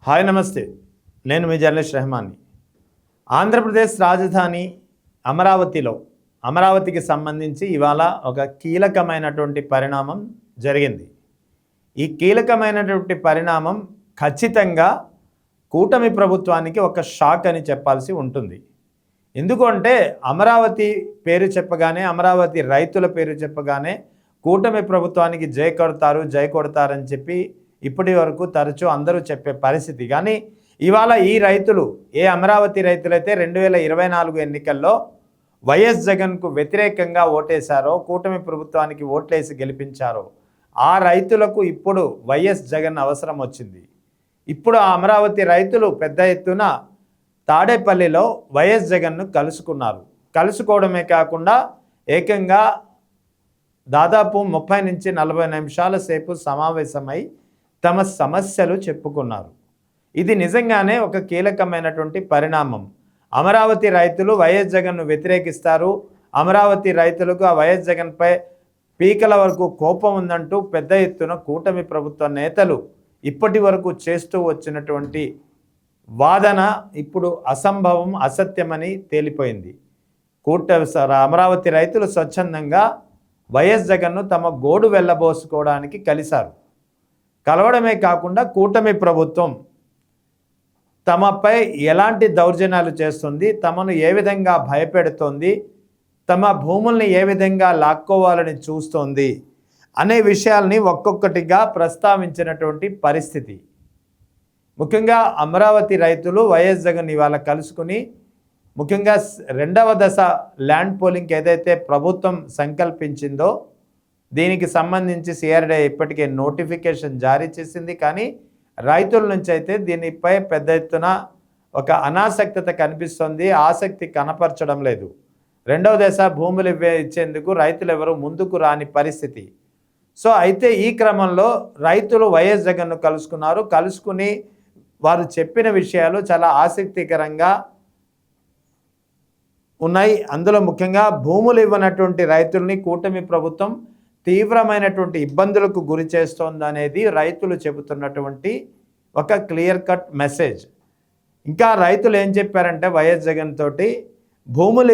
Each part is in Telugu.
హాయ్ నమస్తే, నేను మీ జర్నలిస్ట్ రెహమాన్ని. ఆంధ్రప్రదేశ్ రాజధాని అమరావతికి సంబంధించి ఇవాళ ఒక కీలకమైనటువంటి పరిణామం జరిగింది. ఈ కీలకమైనటువంటి పరిణామం ఖచ్చితంగా కూటమి ప్రభుత్వానికి ఒక షాక్ అని చెప్పాల్సి ఉంటుంది. ఎందుకంటే అమరావతి పేరు చెప్పగానే, అమరావతి రైతుల పేరు చెప్పగానే కూటమి ప్రభుత్వానికి జై కొడతారని చెప్పి ఇప్పటి వరకు తరచూ అందరూ చెప్పే పరిస్థితి. కానీ ఇవాళ ఈ రైతులు, ఏ అమరావతి రైతులైతే 2024 ఎన్నికల్లో వైఎస్ జగన్కు వ్యతిరేకంగా ఓటేశారో, కూటమి ప్రభుత్వానికి ఓట్లేసి గెలిపించారో, ఆ రైతులకు ఇప్పుడు వైఎస్ జగన్ అవసరం వచ్చింది. ఇప్పుడు ఆ అమరావతి రైతులు పెద్ద ఎత్తున తాడేపల్లిలో వైఎస్ జగన్ను కలుసుకోవడమే కాకుండా ఏకంగా దాదాపు 30 నుంచి 40 నిమిషాల సేపు సమావేశమై తమ సమస్యలు చెప్పుకున్నారు. ఇది నిజంగానే ఒక కీలకమైనటువంటి పరిణామం. అమరావతి రైతులు వైఎస్ జగన్ను వ్యతిరేకిస్తారు, అమరావతి రైతులకు ఆ వైఎస్ జగన్పై పీకల వరకు కోపం ఉందంటూ పెద్ద ఎత్తున కూటమి ప్రభుత్వ నేతలు ఇప్పటి వరకు చేస్తూ వచ్చినటువంటి వాదన ఇప్పుడు అసంభవం, అసత్యమని తేలిపోయింది. అమరావతి రైతులు స్వచ్ఛందంగా వైఎస్ జగన్ను తమ గోడు వెళ్ళబోసుకోవడానికి కలవడమే కాకుండా కూటమి ప్రభుత్వం తమపై ఎలాంటి దౌర్జన్యాలు చేస్తుంది, తమను ఏ విధంగా భయపెడుతోంది, తమ భూముల్ని ఏ విధంగా లాక్కోవాలని చూస్తోంది అనే విషయాల్ని ఒక్కొక్కటిగా ప్రస్తావించినటువంటి పరిస్థితి. ముఖ్యంగా అమరావతి రైతులు వైఎస్ జగన్ ఇవాళ కలుసుకుని, ముఖ్యంగా 2వ దశ ల్యాండ్ పోలింగ్కి ఏదైతే ప్రభుత్వం సంకల్పించిందో దీనికి సంబంధించి సిఆర్డీఏ ఇప్పటికే నోటిఫికేషన్ జారీ చేసింది. కానీ రైతుల నుంచి అయితే దీనిపై పెద్ద ఎత్తున ఒక అనాసక్తత కనిపిస్తుంది, ఆసక్తి కనపరచడం లేదు. 2వ దశ భూములు ఇచ్చేందుకు రైతులు ఎవరు ముందుకు రాని పరిస్థితి. సో అయితే ఈ క్రమంలో రైతులు వైఎస్ జగన్ను కలుసుకుని వారు చెప్పిన విషయాలు చాలా ఆసక్తికరంగా ఉన్నాయి. అందులో ముఖ్యంగా భూములు ఇవ్వనటువంటి రైతుల్ని కూటమి ప్రభుత్వం తీవ్రమైనటువంటి ఇబ్బందులకు గురి చేస్తోందనేది రైతులు చెబుతున్నటువంటి ఒక క్లియర్ కట్ మెసేజ్. ఇంకా రైతులు ఏం చెప్పారంటే వైఎస్ జగన్ తోటి, భూములు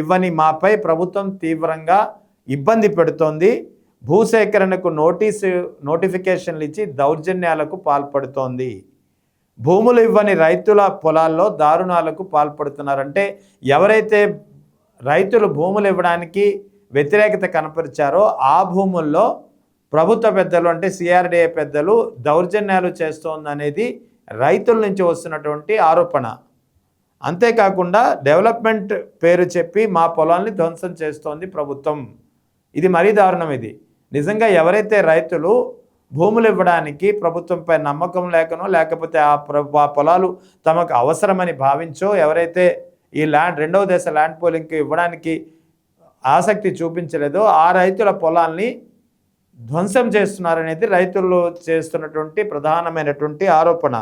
ఇవ్వని మాపై ప్రభుత్వం తీవ్రంగా ఇబ్బంది పెడుతోంది, భూసేకరణకు నోటిఫికేషన్లు ఇచ్చి దౌర్జన్యాలకు పాల్పడుతోంది, భూములు ఇవ్వని రైతుల పొలాల్లో దారుణాలకు పాల్పడుతున్నారంటే ఎవరైతే రైతులు భూములు ఇవ్వడానికి వ్యతిరేకత కనపరిచారో ఆ భూముల్లో ప్రభుత్వ పెద్దలు అంటే సిఆర్డీఏ పెద్దలు దౌర్జన్యాలు చేస్తోందనేది రైతుల నుంచి వస్తున్నటువంటి ఆరోపణ. అంతేకాకుండా డెవలప్మెంట్ పేరు చెప్పి మా పొలాల్ని ధ్వంసం చేస్తోంది ప్రభుత్వం. ఇది మరీ దారుణం. ఇది నిజంగా ఎవరైతే రైతులు భూములు ఇవ్వడానికి ప్రభుత్వంపై నమ్మకం లేకనో, లేకపోతే ఆ పొలాలు తమకు అవసరమని భావించో, ఎవరైతే ఈ 2వ దశ ల్యాండ్ పోలింగ్కి ఇవ్వడానికి ఆసక్తి చూపించలేదో ఆ రైతుల పొలాల్ని ధ్వంసం చేస్తున్నారనేది రైతులు చేస్తున్నటువంటి ప్రధానమైనటువంటి ఆరోపణ.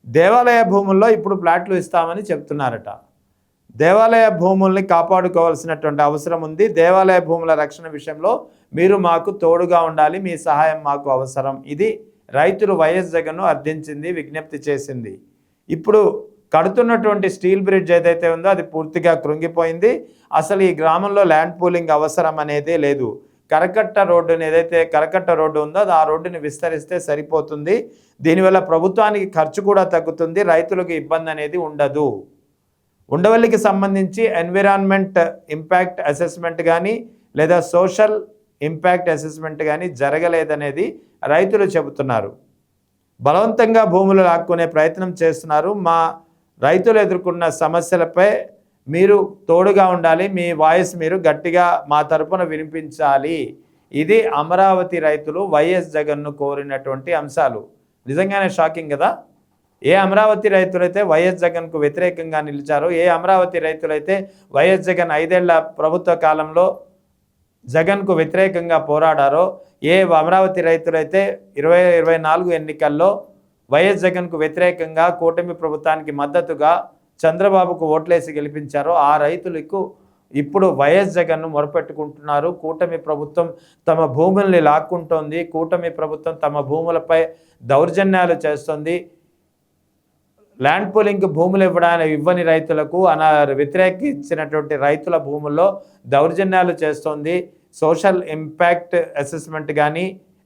దేవాలయ భూముల్లో ఇప్పుడు ప్లాట్లు ఇస్తామని చెప్తున్నారట. దేవాలయ భూముల్ని కాపాడుకోవాల్సినటువంటి అవసరం ఉంది. దేవాలయ భూముల రక్షణ విషయంలో మీరు మాకు తోడుగా ఉండాలి, మీ సహాయం మాకు అవసరం. ఇది రైతులు వైఎస్ జగన్ను అర్థించింది, విజ్ఞప్తి చేసింది. ఇప్పుడు కడుతున్నటువంటి స్టీల్ బ్రిడ్జ్ ఏదైతే ఉందో అది పూర్తిగా కృంగిపోయింది. అసలు ఈ గ్రామంలో ల్యాండ్ పూలింగ్ అవసరం అనేదే లేదు. కరకట్ట రోడ్డుని ఏదైతే కరకట్ట రోడ్డు ఉందో ఆ రోడ్డుని విస్తరిస్తే సరిపోతుంది. దీనివల్ల ప్రభుత్వానికి ఖర్చు కూడా తగ్గుతుంది, రైతులకు ఇబ్బంది అనేది ఉండదు. ఉండవల్లికి సంబంధించి ఎన్విరాన్మెంట్ ఇంపాక్ట్ అసెస్మెంట్ కానీ లేదా సోషల్ ఇంపాక్ట్ అసెస్మెంట్ కానీ జరగలేదనేది రైతులు చెబుతున్నారు. బలవంతంగా భూములు లాక్కునే ప్రయత్నం చేస్తున్నారు. మా రైతులు ఎదుర్కొన్న సమస్యలపై మీరు తోడుగా ఉండాలి, మీ వాయిస్ మీరు గట్టిగా మా తరపున వినిపించాలి. ఇది అమరావతి రైతులు వైఎస్ జగన్ను కోరినటువంటి అంశాలు. నిజంగానే షాకింగ్ కదా. ఏ అమరావతి రైతులైతే వైఎస్ జగన్కు వ్యతిరేకంగా నిలిచారో, ఏ అమరావతి రైతులైతే వైఎస్ జగన్ 5 ఏళ్ల ప్రభుత్వ కాలంలో జగన్కు వ్యతిరేకంగా పోరాడారో, ఏ అమరావతి రైతులైతే 2024 ఎన్నికల్లో వైఎస్ జగన్కు వ్యతిరేకంగా కూటమి ప్రభుత్వానికి మద్దతుగా చంద్రబాబుకు ఓట్లేసి గెలిపించారో ఆ రైతులకు ఇప్పుడు వైఎస్ జగన్ను మొరపెట్టుకుంటున్నారు. కూటమి ప్రభుత్వం తమ భూముల్ని లాక్కుంటోంది, కూటమి ప్రభుత్వం తమ భూములపై దౌర్జన్యాలు చేస్తుంది, ల్యాండ్ పూలింగ్ భూములు ఇవ్వని రైతులకు వ్యతిరేకించినటువంటి రైతుల భూముల్లో దౌర్జన్యాలు చేస్తోంది. సోషల్ ఇంపాక్ట్ అసెస్మెంట్ కానీ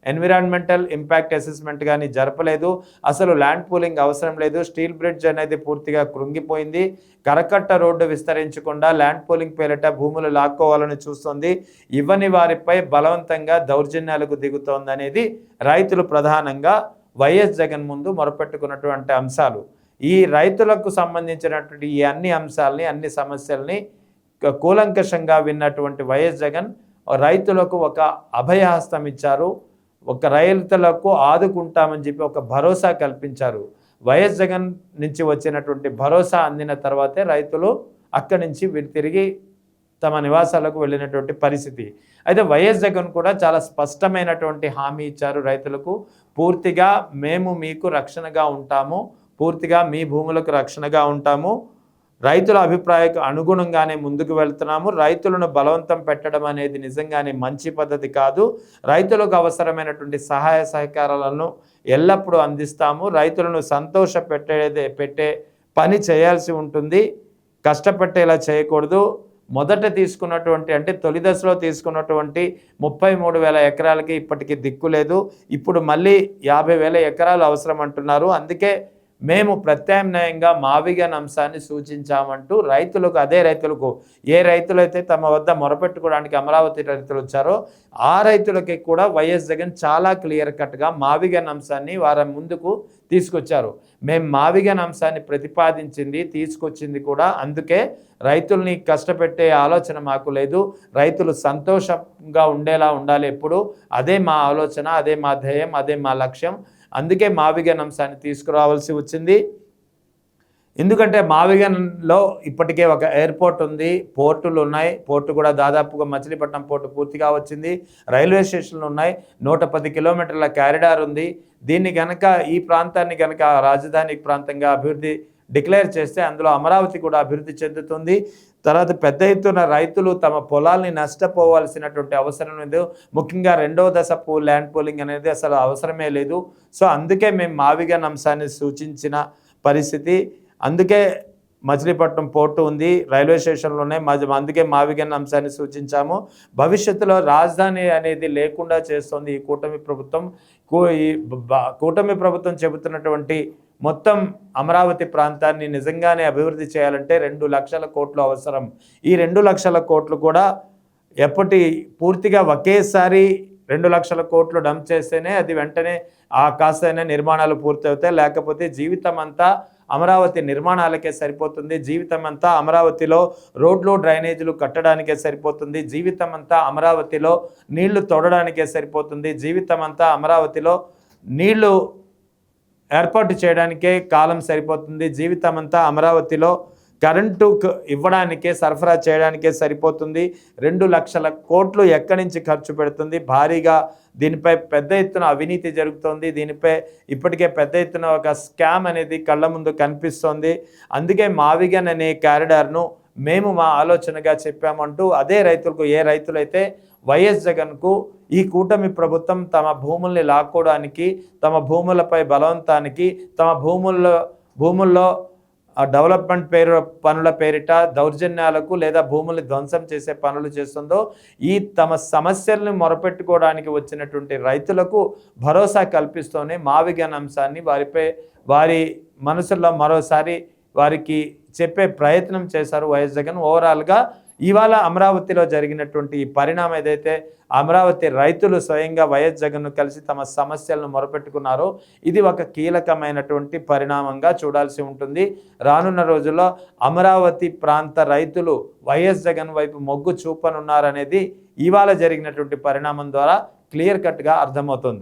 ఎన్విరాన్మెంటల్ ఇంపాక్ట్ అసెస్మెంట్ కానీ జరపలేదు. అసలు ల్యాండ్ పూలింగ్ అవసరం లేదు. స్టీల్ బ్రిడ్జ్ అనేది పూర్తిగా కృంగిపోయింది. కరకట్ట రోడ్డు విస్తరించకుండా ల్యాండ్ పూలింగ్ పేరిట భూములు లాక్కోవాలని చూస్తుంది. ఇవ్వని వారిపై బలవంతంగా దౌర్జన్యాలకు దిగుతోంది అనేది రైతులు ప్రధానంగా వైఎస్ జగన్ ముందు మొరపెట్టుకున్నటువంటి అంశాలు. ఈ రైతులకు సంబంధించినటువంటి ఈ అన్ని అంశాలని, అన్ని సమస్యల్ని కూలంకషంగా విన్నటువంటి వైఎస్ జగన్ రైతులకు ఒక అభయహస్తం ఇచ్చారు. ఒక రైతులకు ఆదుకుంటామని చెప్పి ఒక భరోసా కల్పించారు. వైఎస్ జగన్ నుంచి వచ్చినటువంటి భరోసా అందిన తర్వాతే రైతులు అక్కడి నుంచి తిరిగి తమ నివాసాలకు వెళ్ళినటువంటి పరిస్థితి. అయితే వైఎస్ జగన్ కూడా చాలా స్పష్టమైనటువంటి హామీ ఇచ్చారు రైతులకు. పూర్తిగా మేము మీకు రక్షణగా ఉంటాము, పూర్తిగా మీ భూములకు రక్షణగా ఉంటాము, రైతుల అభిప్రాయానికి అనుగుణంగానే ముందుకు వెళ్తున్నాము. రైతులను బలవంతం పెట్టడం అనేది నిజంగానే మంచి పద్ధతి కాదు. రైతులకు అవసరమైనటువంటి సహాయ సహకారాలను ఎల్లప్పుడూ అందిస్తాము. రైతులను పెట్టే పని చేయాల్సి ఉంటుంది, కష్టపెట్టేలా చేయకూడదు. మొదట తీసుకున్నటువంటి అంటే తొలి దశలో తీసుకున్నటువంటి 33,000 ఎకరాలకి ఇప్పటికీ దిక్కు లేదు. ఇప్పుడు మళ్ళీ 50,000 ఎకరాలు అవసరం అంటున్నారు. అందుకే మేము ప్రత్యామ్నాయంగా మావిగన్ అంశాన్ని సూచించామంటూ రైతులకు, అదే రైతులకు, ఏ రైతులైతే తమ వద్ద మొరపెట్టుకోవడానికి అమరావతి రైతులు వచ్చారో ఆ రైతులకి కూడా వైఎస్ జగన్ చాలా క్లియర్ కట్గా మావిగన్ అంశాన్ని వారి ముందుకు తీసుకొచ్చారు. మేము మావిగన్ అంశాన్ని ప్రతిపాదించింది, తీసుకొచ్చింది కూడా అందుకే. రైతుల్ని కష్టపెట్టే ఆలోచన మాకు లేదు. రైతులు సంతోషంగా ఉండేలా ఉండాలి ఎప్పుడు. అదే మా ఆలోచన, అదే మా ధ్యేయం, అదే మా లక్ష్యం. అందుకే మావిగన్ అంశాన్ని తీసుకురావాల్సి వచ్చింది. ఎందుకంటే మావిగన్లో ఇప్పటికే ఒక ఎయిర్పోర్ట్ ఉంది, పోర్టులు ఉన్నాయి. పోర్టు కూడా దాదాపుగా మచిలీపట్నం పోర్టు పూర్తిగా వచ్చింది. రైల్వే స్టేషన్లు ఉన్నాయి. 110 కిలోమీటర్ల కారిడార్ ఉంది. దీన్ని కనుక, ఈ ప్రాంతాన్ని కనుక రాజధాని ప్రాంతంగా అభివృద్ధి డిక్లేర్ చేస్తే అందులో అమరావతి కూడా అభివృద్ధి చెందుతుంది. తర్వాత పెద్ద ఎత్తున రైతులు తమ పొలాల్ని నష్టపోవాల్సినటువంటి అవసరం లేదు. ముఖ్యంగా రెండవ దశ ల్యాండ్ పూలింగ్ అనేది అసలు అవసరమే లేదు. సో అందుకే మేము మావిగన్ అంశాన్ని సూచించిన పరిస్థితి. అందుకే మచిలీపట్నం పోర్టు ఉంది, రైల్వే స్టేషన్లు ఉన్నాయి. అందుకే మావిగన్ అంశాన్ని సూచించాము. భవిష్యత్తులో రాజధాని అనేది లేకుండా చేస్తుంది ఈ కూటమి ప్రభుత్వం. కూటమి ప్రభుత్వం చెబుతున్నటువంటి మొత్తం అమరావతి ప్రాంతాన్ని నిజంగానే అభివృద్ధి చేయాలంటే 2 లక్షల కోట్లు అవసరం. ఈ 2 లక్షల కోట్లు కూడా పూర్తిగా ఒకేసారి 2 లక్షల కోట్లు డంప్ చేస్తేనే అది వెంటనే కాస్తైనా నిర్మాణాలు పూర్తవుతాయి. లేకపోతే జీవితం అంతా అమరావతి నిర్మాణాలకే సరిపోతుంది. జీవితం అంతా అమరావతిలో రోడ్లు, డ్రైనేజీలు కట్టడానికే సరిపోతుంది. జీవితం అంతా అమరావతిలో నీళ్లు తోడడానికే సరిపోతుంది. జీవితం అంతా అమరావతిలో నీళ్లు ఏర్పాటు చేయడానికే కాలం సరిపోతుంది. జీవితం అంతా అమరావతిలో కరెంటు ఇవ్వడానికే, సరఫరా చేయడానికే సరిపోతుంది. 2 లక్షల కోట్లు ఎక్కడి నుంచి ఖర్చు పెడుతుంది? భారీగా దీనిపై పెద్ద ఎత్తున అవినీతి జరుగుతోంది. దీనిపై ఇప్పటికే పెద్ద ఎత్తున ఒక స్కామ్ అనేది కళ్ళ ముందు కనిపిస్తోంది. అందుకే మావిగన్ అనే కారిడార్ను మేము మా ఆలోచనగా చెప్పామంటూ అదే రైతులకు, ఏ రైతులైతే వైఎస్ జగన్కు ఈ కూటమి ప్రభుత్వం తమ భూముల్ని లాక్కోవడానికి, తమ భూములపై బలవంతానికి, తమ భూముల్లో డెవలప్మెంట్ పనుల పేరిట దౌర్జన్యాలకు లేదా భూముల్ని ధ్వంసం చేసే పనులు చేస్తుందో, ఈ తమ సమస్యలను మొరపెట్టుకోవడానికి వచ్చినటువంటి రైతులకు భరోసా కల్పిస్తూనే మావిగన్ అంశాన్ని వారి మనసుల్లో మరోసారి వారికి చెప్పే ప్రయత్నం చేశారు వైఎస్ జగన్. ఓవరాల్గా ఇవాళ అమరావతిలో జరిగినటువంటి ఈ పరిణామం ఏదైతే అమరావతి రైతులు స్వయంగా వైఎస్ జగన్ను కలిసి తమ సమస్యలను మొరపెట్టుకున్నారో ఇది ఒక కీలకమైనటువంటి పరిణామంగా చూడాల్సి ఉంటుంది. రానున్న రోజుల్లో అమరావతి ప్రాంత రైతులు వైఎస్ జగన్ వైపు మొగ్గు చూపనున్నారనేది ఇవాళ జరిగినటువంటి పరిణామం ద్వారా క్లియర్ కట్గా అర్థమవుతుంది.